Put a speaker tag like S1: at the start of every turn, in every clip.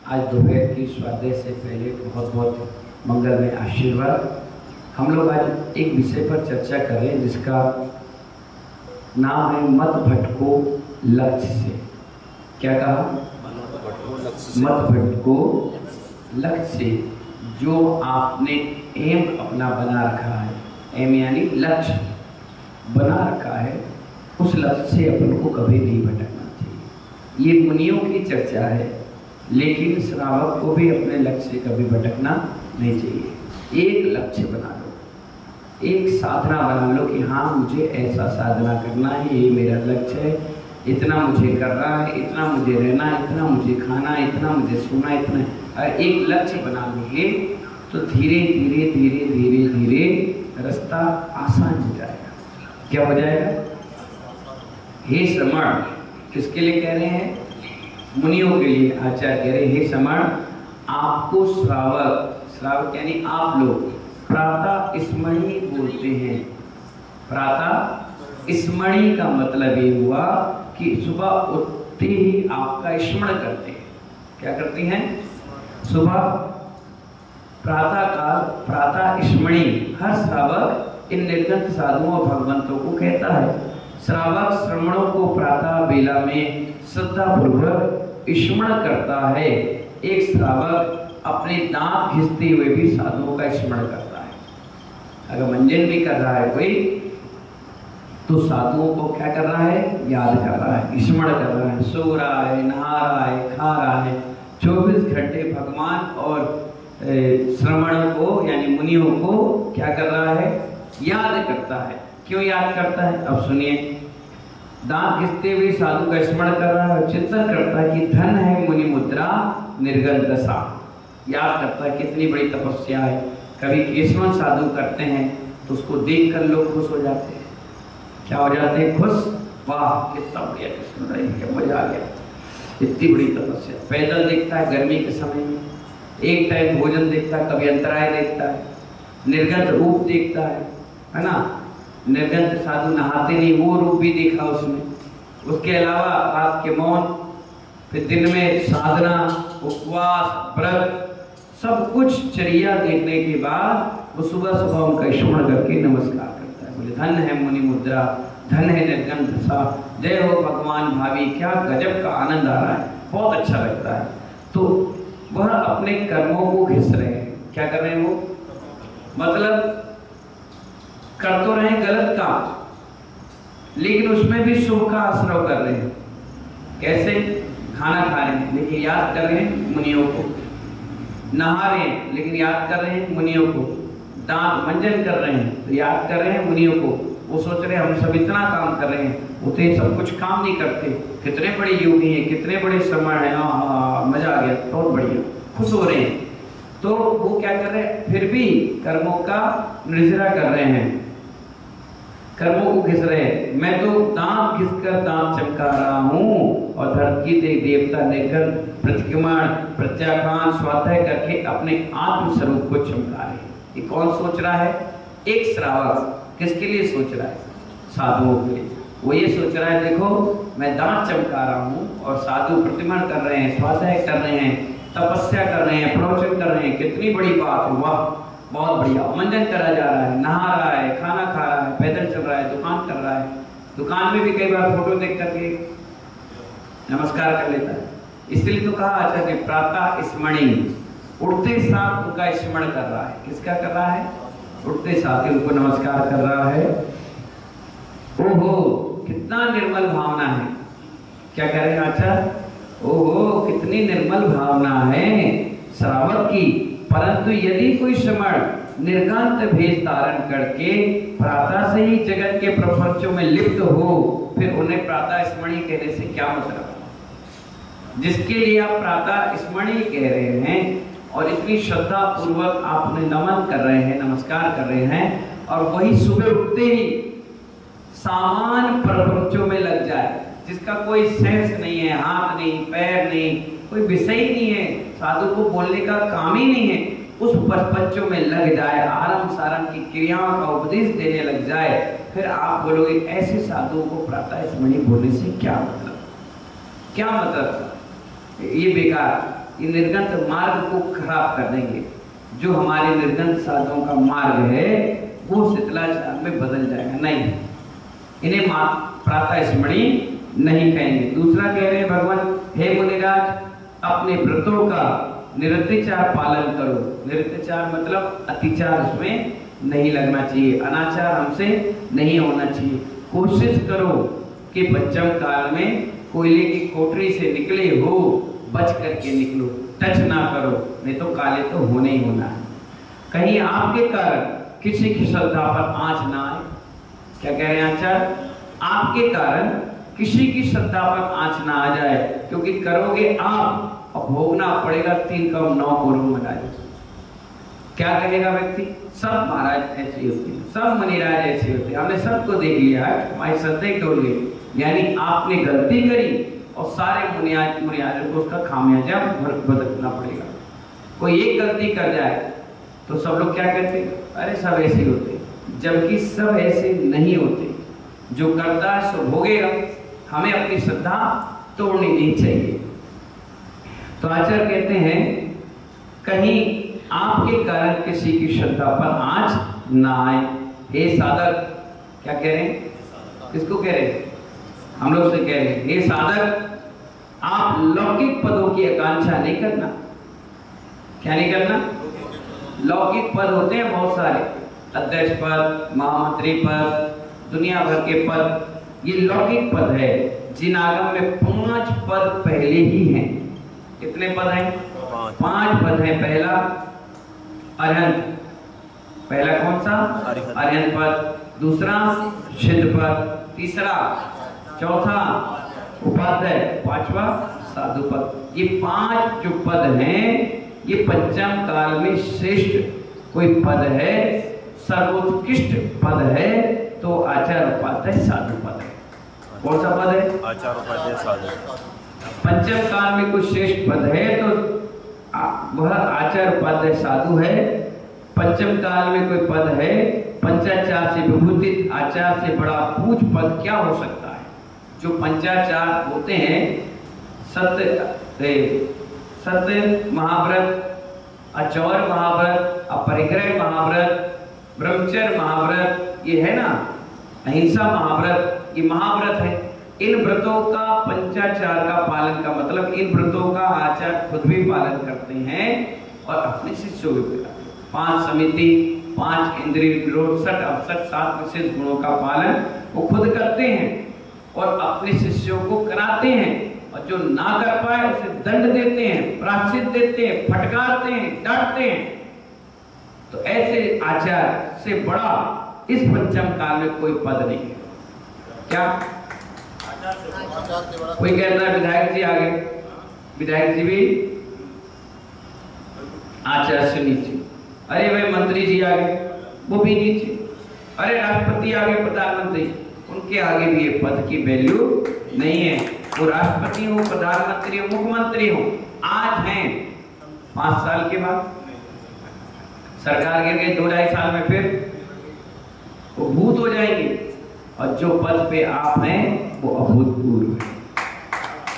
S1: आज दोपहर की स्वाध्याय से पहले बहुत बहुत मंगलमय आशीर्वाद। हम लोग आज एक विषय पर चर्चा कर रहे हैं जिसका नाम है मत भटको लक्ष्य से। क्या कहा? मत भटको लक्ष्य से। जो आपने एम अपना बना रखा है, एम यानी लक्ष्य बना रखा है, उस लक्ष्य से अपन को कभी नहीं भटकना चाहिए। ये मुनियों की चर्चा है, लेकिन श्रावक को भी अपने लक्ष्य से कभी भटकना नहीं चाहिए। एक लक्ष्य बना लो, एक साधना बना लो कि हाँ मुझे ऐसा साधना करना है, ये मेरा लक्ष्य है, इतना मुझे करना है, इतना मुझे रहना है, इतना मुझे खाना है, इतना मुझे सोना है, इतना। अगर एक लक्ष्य बना लोगे तो धीरे धीरे धीरे धीरे धीरे रास्ता आसान हो जाएगा। क्या हो जाएगा? हे श्रमण, किसके लिए कह रहे हैं? मुनियों के लिए। आचार्य कह रहे हे श्रमण, आपको श्रावक यानी आप लोग प्रातः स्मरणी बोलते हैं। प्रातः स्मरणी का मतलब ये हुआ कि सुबह उठते ही आपका स्मरण करते हैं। क्या करती हैं? सुबह प्रातः काल प्रातः स्मरणी। हर श्रावक इन निर्गत साधुओं और भगवंतों को कहता है। श्रावक श्रमणों को प्रातः बेला में श्रद्धा पूर्वक स्मरण करता है। एक श्रावक अपने दांत घिसते हुए भी साधुओं का स्मरण करता है। अगर मंजन भी कर रहा है कोई तो साधुओं को क्या कर रहा है? याद कर रहा है, स्मरण कर रहा है। सो रहा है, नहा रहा है, खा रहा है, 24 घंटे भगवान और श्रमणों को यानी मुनियों को क्या कर रहा है? याद करता है। क्यों याद करता है? अब सुनिए। दांत घिसते हुए साधु का स्मरण कर रहा है और चिंतन करता है कि धन है मुनि मुद्रा निर्गत दशा। याद करता है कितनी बड़ी तपस्या है। कभी केशवन साधु करते हैं तो उसको देखकर लोग खुश हो जाते हैं। क्या हो जाते हैं? खुश। वाह कितना बढ़िया कृष्ण रही, मजा आ गया, इतनी बड़ी तपस्या। पैदल देखता है गर्मी के समय में, एक टाइम भोजन देखता है, कभी अंतराय देखता है, निर्गत रूप देखता है ना। निर्गत साधु नहाते नहीं, वो रूप भी देखा उसने। उसके अलावा रात के मौन, फिर दिन में साधना, उपवास, व्रत, सब कुछ चर्या देखने के बाद वो सुबह सुबह उनका स्मरण करके नमस्कार करता है। बोले धन है मुनि मुद्रा, धन है निर्गत दशा, जय हो भगवान भावी। क्या गजब का आनंद आ रहा है, बहुत अच्छा लगता है। तो वह अपने कर्मों को घिस रहे हैं। क्या कर रहे हैं वो? मतलब कर तो रहे हैं गलत काम, लेकिन उसमें भी शुभ का आश्रय कर रहे हैं। कैसे? खाना खा रहे हैं लेकिन याद कर रहे हैं मुनियों को, नहा रहे हैं लेकिन याद कर रहे हैं मुनियों को, दांत मंजन कर रहे हैं तो याद कर रहे हैं मुनियों को। वो सोच रहे हैं हम सब इतना काम कर रहे हैं, वो तो सब कुछ काम नहीं करते। कितने बड़े योगी हैं, कितने बड़े श्रमण हैं, मजा आ गया, बहुत बढ़िया, खुश हो रहे हैं। तो वो क्या कर रहे हैं? फिर भी कर्मों का निर्जरा कर रहे हैं, कर्मों को घिस रहे हैं। मैं तो दांत घिसकर दांत चमका रहा हूँ और धरती के देवता लेकर प्रतिक्रमण प्रत्याख्यान स्वाध्याय करके अपने आत्म स्वरूप को चमका रहे हैं। ये कौन सोच रहा है? एक श्रावक। किसके लिए सोच रहा है? साधुओं के लिए। वो ये सोच रहा है देखो मैं दांत चमका रहा हूँ और साधु प्रतिक्रमण कर रहे हैं, स्वाध्याय कर रहे हैं, तपस्या कर रहे हैं, प्रवचन कर रहे हैं, कितनी बड़ी बात है, वाह बहुत बढ़िया। मंजन करा जा रहा है, नहा रहा है, खाना खा रहा है, पैदल चल रहा है, दुकान कर रहा है, दुकान में भी कई बार फोटो देख करके नमस्कार कर लेता है। इसलिए तो कहा आचार्य प्रातः स्मरणी, उठते साथ उनका स्मरण कर रहा है। किसका कर रहा है? उठते साथ ही उनको नमस्कार कर रहा है। ओहो कितना निर्मल भावना है। क्या कह रहे हैं आचार्य? ओहो कितनी निर्मल भावना है श्रावक की। परंतु यदि कोई श्रमण निर्गांत भेष धारण करके प्रातः से ही जगत के प्रपंचों में लिप्त हो, फिर उन्हें प्रातः स्मरणी कहने से क्या मतलब? जिसके लिए आप प्रातः स्मरणी कह रहे हैं और इतनी श्रद्धा पूर्वक आप उन्हें नमन कर रहे हैं, नमस्कार कर रहे हैं, और वही सुबह उठते ही सामान प्रपंचों में लग जाए, जिसका कोई सेंस नहीं है, हाथ नहीं, पैर नहीं, कोई विषय ही नहीं है, साधु को बोलने का काम ही नहीं है, उस प्रपंचों में लग जाए, आरंभ सारंभ की क्रियाओं का उपदेश देने लग जाए, फिर आप बोलोगे ऐसे साधुओं को प्रातः स्मरणी बोलने से क्या मतलब? क्या मतलब? ये बेकार। ये निर्गंथ मार्ग को खराब कर देंगे। जो हमारे निर्गंथ साधुओं का मार्ग है वो शीतलाचार में बदल जाएगा। नहीं, इन्हें प्रातः स्मरणी नहीं कहेंगे। दूसरा कह रहे हैं भगवान, हे मुनिराज, अपने व्रतों का निरतिचार पालन करो। निरतिचार मतलब अतिचार उसमें नहीं लगना चाहिए, अनाचार हमसे नहीं होना चाहिए। कोशिश करो कि बच्चम काल में कोयले की कोठरी से निकले हो बच करके निकलो, टच ना करो, नहीं तो काले तो होने ही होना है। कहीं आपके कारण किसी की श्रद्धा पर आंच ना आए। क्या कह रहे हैं आचार्य? आपके कारण किसी की श्रद्धा पर आंच ना आ जाए, क्योंकि करोगे आप और भोगना पड़ेगा 3 कम 9 करोड़ महाराज। क्या कहेगा व्यक्ति? सब महाराज ऐसे होते हैं, सब मुनिराज ऐसे होते हैं, हमने सबको देख लिया है, हमारी श्रद्धा डोल गई। यानी आपने गलती करी और सारे मुनिराज को उसका खामियाजा भुगतना पड़ेगा। कोई एक गलती कर जाए तो सब लोग क्या कहते हैं? अरे सब ऐसे होते हैं, जबकि सब ऐसे नहीं होते। जो करता है सो भोगेगा। हमें अपनी श्रद्धा तोड़नी नहीं चाहिए। तो आचार्य कहते हैं कहीं आपके कारण किसी की श्रद्धा पर आंच ना आए। हे साधक, क्या कह रहे हैं? किसको कह रहे हैं? हम लोग से कह रहे हैं, हे साधक, आप लौकिक पदों की आकांक्षा नहीं करना। क्या नहीं करना? लौकिक पद होते हैं बहुत सारे, अध्यक्ष पद, महामंत्री पद, दुनिया भर के पद, ये लौकिक पद है। जिन आगम में 5 पद पहले ही हैं। कितने पद हैं? 5 पद हैं। पहला अरहंत, पहला कौन सा? अरहंत पद। दूसरा सिद्ध पद। तीसरा, चौथा उपाध्याय, 5वां साधु पद। ये 5 जो पद हैं ये पंचम काल में श्रेष्ठ कोई पद है, सर्वोत्कृष्ट पद है, तो आचार्य उपाध्याय साधु पद है। कौन सा पद है?
S2: आचार्य उपाध्याय साधु।
S1: पंचम काल में कोई श्रेष्ठ पद है तो वह आचार्य उपाध्याय साधु है। पंचम काल में कोई पद है, पंचाचार से विभूतित आचार्य से बड़ा पूज पद क्या हो सकता है? जो पंचाचार होते हैं, सत्य महाव्रत, अचौर महाव्रत, अपरिग्रह महाव्रत, ब्रह्मचर्य महाव्रत, ये है ना, अहिंसा महाव्रत, ये महाव्रत है। इन व्रतों का, पंचाचार का पालन का मतलब इन व्रतों का आचार्य खुद भी पालन करते हैं और अपने शिष्यों को भी। 5 समिति, 5 इंद्रिय निरोध, 60 अवसर, 7 विशेष गुणों का पालन वो खुद करते हैं और अपने शिष्यों को कराते हैं। और जो ना कर पाए उसे दंड देते हैं, प्रायश्चित देते हैं, फटकारते हैं, डांटते हैं। तो ऐसे आचार्य से बड़ा इस पंचम काल में कोई पद नहीं है। क्या कोई कहता है विधायक जी आ गए, विधायक जी भी आचार्य से नीचे। अरे भाई मंत्री जी आ गए, वो भी नीचे। अरे राष्ट्रपति आ गए, प्रधानमंत्री, उनके आगे भी ये पद की वैल्यू नहीं है। वो राष्ट्रपति हो, प्रधानमंत्री हो, मुख्यमंत्री हो, आज हैं, 5 साल के बाद सरकार गिर गई, 2-2.5 साल में फिर वो भूत हो जाएंगे। और जो पद पे आप हैं वो अभूतपूर्व है।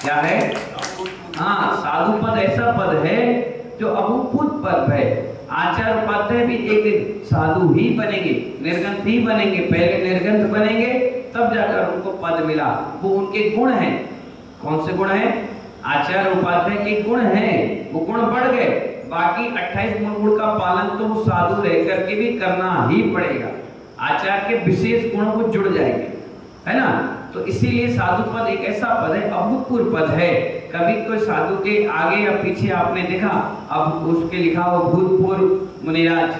S1: क्या है? हाँ, साधु पद ऐसा पद है जो अभूतपूर्व पद है। आचार्य उपाध्याय भी एक दिन साधु ही बनेंगे, निर्गंथ ही बनेंगे। पहले निर्गंथ बनेंगे तब जाकर उनको पद मिला। वो उनके गुण हैं। कौन से गुण हैं? आचार्य उपाध्याय के गुण हैं, वो गुण बढ़ गए। बाकी 28 गुण का पालन तो वो साधु रह करके भी करना ही पड़ेगा। आचार्य के विशेष गुण वो जुड़ जाएंगे, है ना। तो इसीलिए साधु पद एक ऐसा पद है, अभूतपूर्व पद है। कभी कोई साधु के आगे या पीछे आपने देखा, अब उसके लिखा हो भूतपूर्व मुनिराज,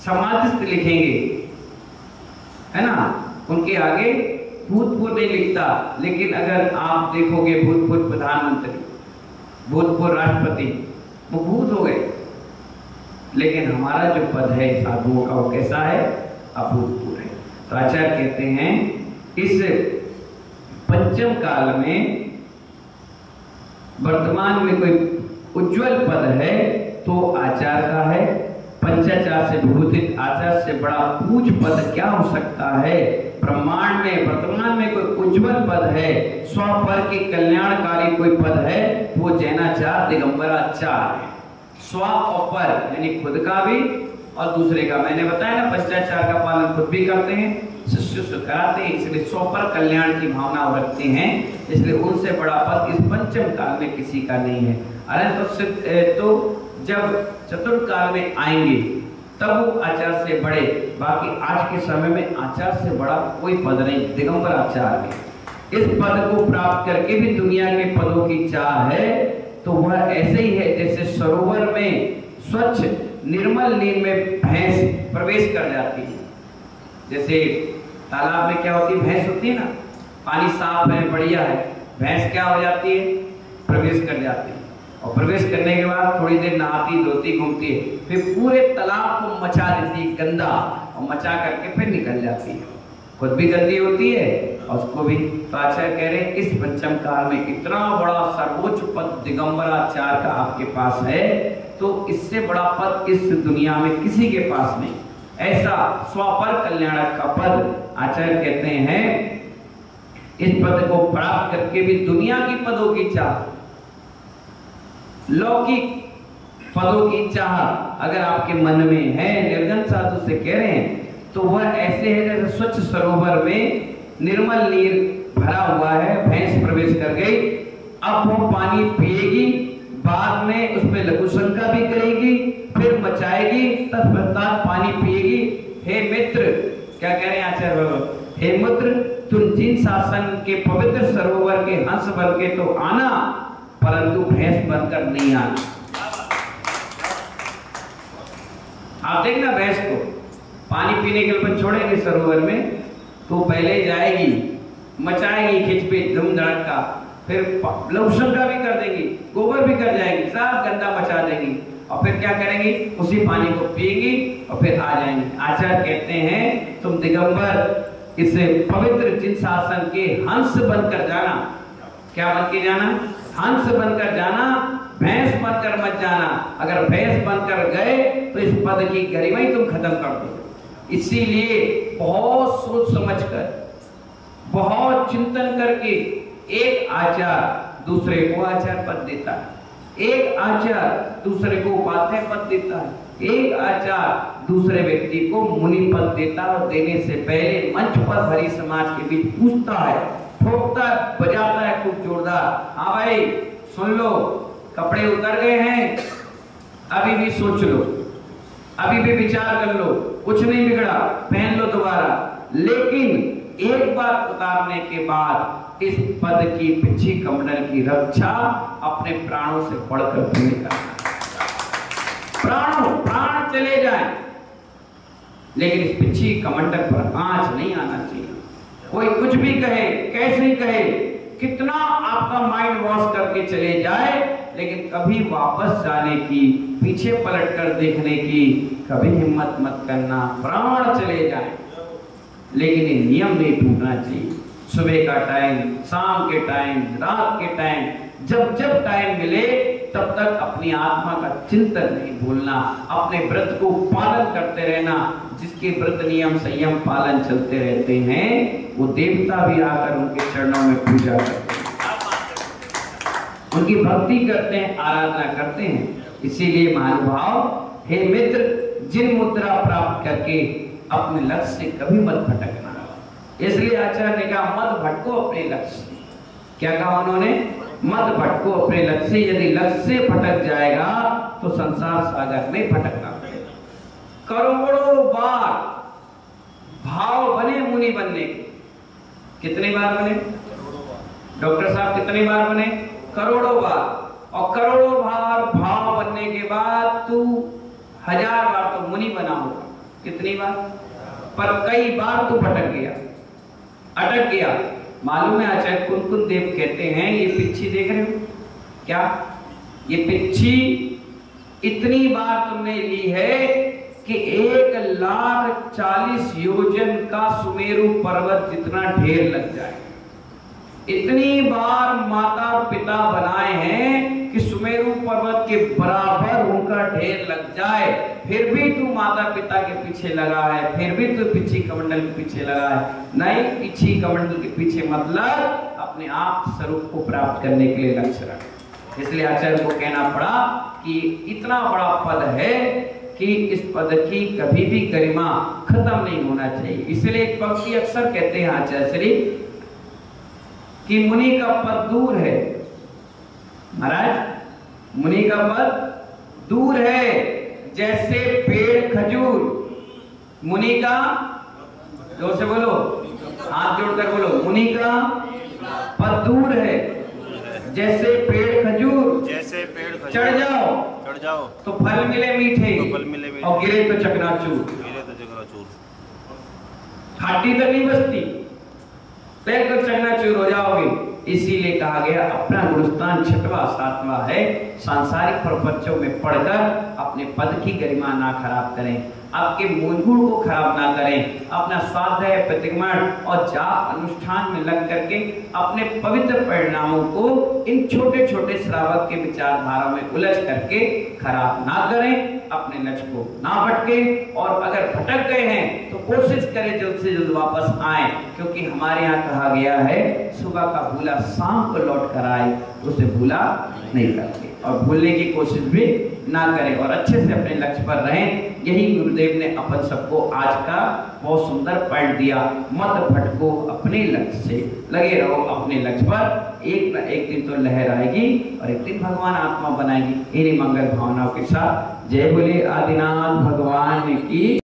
S1: समाधिस्थ लिखेंगे, है ना, उनके आगे भूतपूर्व नहीं लिखता। लेकिन अगर आप देखोगे भूतपूर्व प्रधानमंत्री, भूतपूर्व राष्ट्रपति, वो भूत हो गए। लेकिन हमारा जो पद है साधुओं का वो कैसा है? अभूतपूर्व है। तो आचार्य कहते हैं इस पंचम काल में वर्तमान में कोई उज्जवल पद है तो आचार्य का है। पंचाचार से विभूतित आचार्य से बड़ा पूज पद क्या हो सकता है? ब्रह्मांड में वर्तमान में कोई उज्जवल पद है, स्वपर के कल्याणकारी कोई पद है, वो जैनाचार दिगंबराचार है। स्व और पर यानी खुद का भी और दूसरे का। मैंने बताया ना पंचाचार का पालन खुद भी करते हैं, शिष्य से कराते हैं, इसलिए स्वपर कल्याण की भावना रखते हैं, इसलिए उनसे बड़ा पद इस पंचम काल में किसी का नहीं है। अरे तो जब चतुर्थ काल में आएंगे तब वो आचार्य से बड़े, बाकी आज के समय में आचार्य से बड़ा कोई पद नहीं, दिगंबर आचार्य में। इस पद को प्राप्त करके भी दुनिया के पदों की चाह है, तो वह ऐसे ही है जैसे सरोवर में स्वच्छ निर्मल नीर में भैंस प्रवेश कर जाती है। जैसे तालाब में क्या होती है, भैंस होती है ना, पानी साफ है बढ़िया है, भैंस क्या हो जाती है, प्रवेश कर जाती है, और प्रवेश करने के बाद थोड़ी देर नहाती धोती घूमती है, फिर पूरे तालाब को मचा देती है गंदा, और मचा करके फिर निकल जाती है, खुद भी गंदी होती है और उसको भी। तो आचार्य कह रहे हैं इस पंचम काल में इतना बड़ा सर्वोच्च पद दिगंबराचार्य का आपके पास है, तो इससे बड़ा पद इस दुनिया में किसी के पास नहीं। ऐसा स्वपर कल्याणक का पद आचार्य कहते हैं, इस पद को प्राप्त करके भी दुनिया की पदों की चाह, लौकिक पदों की चाह अगर आपके मन में है, निर्गन साधु से कह रहे हैं, तो वह ऐसे है जैसे स्वच्छ सरोवर में निर्मल नीर भरा हुआ है, भैंस प्रवेश कर गई, अब वो पानी पिएगी, बाद में उसमें लघु शंका भी करेगी, फिर बचाएगी, तत्पश्चात पानी पिएगी। हे मित्र, क्या कह रहे हैं आचार्य बाबा, हे मित्र तुम जिन शासन के पवित्र सरोवर के हंस बन के तो आना, परंतु भैंस बनकर नहीं आना। आप देखना भैंस को पानी पीने के लिए छोड़ेंगे सरोवर में, तो पहले जाएगी, मचाएगी खिचपिच धूम धड़का, फिर लवशंका भी कर देंगी, गोबर भी कर जाएगी, सब गंदा मचा देंगी, और फिर क्या करेंगी, उसी पानी को पिएंगी और फिर आ जाएंगे। आचार्य कहते हैं तुम दिगंबर इस पवित्र जिन शासन के हंस बनकर जाना। क्या बन के जाना, हंस बनकर जाना, भैंस बनकर मत जाना। अगर भैंस बनकर गए तो इस पद की गरिमा ही तुम खत्म कर दो। इसीलिए बहुत सोच समझकर, बहुत चिंतन करके एक आचार्य दूसरे को आचार्य पद देता है, एक आचार्य दूसरे को उपाध्याय पद देता है, एक आचार्य दूसरे व्यक्ति को मुनि पद देता है, और देने से पहले मंच पर भरी समाज के बीच पूछता है, ठोकता है, बजाता है खूब जोरदार, हाँ भाई सुन लो, कपड़े उतर गए हैं, अभी भी सोच लो, अभी भी विचार कर लो, कुछ नहीं बिगड़ा, पहन लो दोबारा, लेकिन एक बार उतारने के बाद इस पद की पिछी कमंडल की रक्षा अपने प्राणों से बढ़कर नहीं करना। प्राण चले जाए, लेकिन इस पिछी कमंडल पर आंच नहीं आना चाहिए। कोई कुछ भी कहे, कैसे ही कहे, कितना आपका माइंड वॉश करके चले जाए, लेकिन कभी वापस जाने की, पीछे पलटकर देखने की कभी हिम्मत मत करना। प्राण चले जाए, लेकिन ये नियम नहीं टूटना चाहिए। सुबह का टाइम, शाम के टाइम, रात के टाइम, जब जब टाइम मिले तब तक अपनी आत्मा का चिंतन नहीं भूलना, अपने व्रत को पालन करते रहना। जिसके व्रत नियम संयम पालन चलते रहते हैं, वो देवता भी आकर उनके चरणों में पूजा करते हैं, उनकी भक्ति करते हैं, आराधना करते हैं। इसीलिए महानुभाव, हे मित्र, जिन मुद्रा प्राप्त करके अपने लक्ष्य से कभी मत भटकना। इसलिए आचार्य ने कहा मत भटको अपने लक्ष्य से। क्या कहा उन्होंने, मत भटको अपने लक्ष्य से। यदि लक्ष्य से भटक जाएगा तो संसार सागर में भटकना पड़ेगा। करोड़ों बार भाव बने मुनि बनने के, कितने बार बने डॉक्टर साहब, कितने बार बने, करोड़ों बार। और करोड़ों बार भाव बनने के बाद तू 1000 बार तो मुनि बना होगा, कितनी बार, पर कई बार तू भटक गया, अटक गया। मालूम है आचार्य कुंकुन देव कहते हैं, ये पिच्छी देख रहे हो क्या, ये पिच्छी इतनी बार तुमने ली है कि 1,40,000 योजन का सुमेरु पर्वत जितना ढेर लग जाए। इतनी बार माता पिता बनाए हैं कि सुमेरु पर्वत के बराबर उनका ढेर लग जाए, फिर भी तू माता पिता के पीछे लगा है, फिर भी तू पीछी कमंडल के पीछे लगा है। नहीं, पीछी कमंडल के पीछे मतलब अपने आप स्वरूप को प्राप्त करने के लिए लक्ष्य रख। इसलिए आचार्य को कहना पड़ा कि इतना बड़ा पद है कि इस पद की कभी भी गरिमा खत्म नहीं होना चाहिए। इसलिए एक पंक्ति अक्सर कहते हैं आचार्य श्री कि मुनि का पद दूर है। महाराज, मुनि का पद दूर है जैसे पेड़ खजूर। मुनि का, जोर से बोलो, हाथ जोड़कर बोलो, मुनि का पद दूर है जैसे पेड़ खजूर।
S2: जैसे पेड़ खजूर
S1: चढ़ जाओ तो फल मिले मीठे,
S2: तो फल मिले मीठे,
S1: और गिरे तो चकनाचूर। हड्डी तो नहीं बचती, पैर तो चकनाचूर हो जाओगे। इसीलिए कहा गया अपना गुरुस्थान 6वां 7वां है। सांसारिक प्रपंचों में पढ़कर अपने पद की गरिमा ना खराब करें, आपके मूल गुण को खराब ना करें। अपना स्वाध्याय, प्रतिक्रमण और जाप अनुष्ठान में लग करके अपने पवित्र परिणामों को इन छोटे छोटे श्रावक के विचारधारा में उलझ करके खराब ना करें। अपने लक्ष्य को ना भटके, और अगर भटक गए हैं तो कोशिश करें जल्द से जल्द वापस आए, क्योंकि हमारे यहाँ कहा गया है सुबह का भूला शाम को लौट कर आए, उसे भूला नहीं करते। और भूलने की कोशिश भी ना करें और अच्छे से अपने लक्ष्य पर रहें। यही गुरुदेव ने अपन सबको आज का बहुत सुंदर पॉइंट दिया। मत भटको, अपने लक्ष्य से लगे रहो, अपने लक्ष्य पर एक न एक दिन तो लहर आएगी और एक दिन भगवान आत्मा बनाएगी। इन्हीं मंगल भावनाओं के साथ जय बोले आदिनाथ भगवान की।